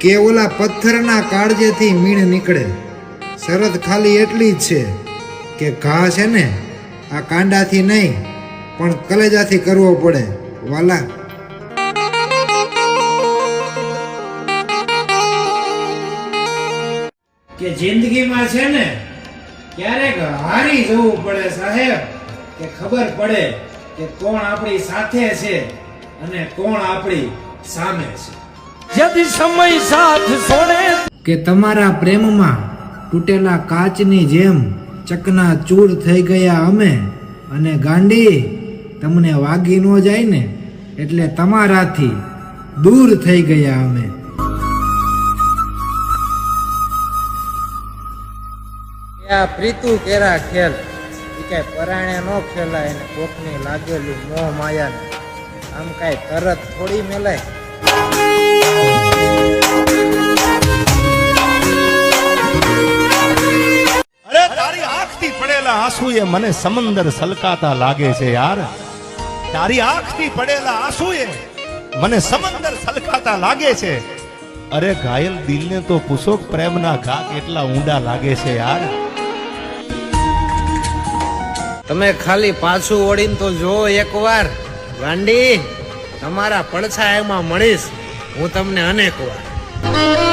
કે ઓલા પથ્થરના કાળજેથી મીણ નીકળે. શરત ખાલી એટલી જ છે કે ઘા છે ને આ કાંડાથી નહીં પણ કલેજાથી કરવો પડે વાલા. કે જિંદગીમાં છે ને ક્યારેક હારી જવું પડે સાહેબ, કે ખબર પડે કે કોણ આપણી સાથે છે અને કોણ આપણી સામે છે. यदि समय साथ छोड़े કે તમારા પ્રેમમાં તૂટેલા કાચની જેમ ચકના ચૂર થઈ ગયા અમે, અને ગાંડી તમને વાગી ન જાય ને એટલે તમારાથી દૂર થઈ ગયા અમે. આ પ્રીતુ કેરા ખેલ એ કાંઈ પરાણે ન ખેલાય ને કોકની લાગેલી મોહ માયાને આમ કાંઈ તરત થોડી મેલાય. અરે તારી આંખથી પડેલા આંસુ એ મને સમંદર સલકાતા લાગે છે યાર. તારી આંખથી પડેલા આંસુ એ મને સમંદર સલકાતા લાગે છે. અરે ઘાયલ દિલને તો પૂછો પ્રેમના ઘા કેટલા ઊંડા લાગે છે યાર. તમે ખાલી પાછું વળીને તો જો એકવાર, ગાંડી તમારા પડછાયામાં મળીશ હું તમને અનેક વાર.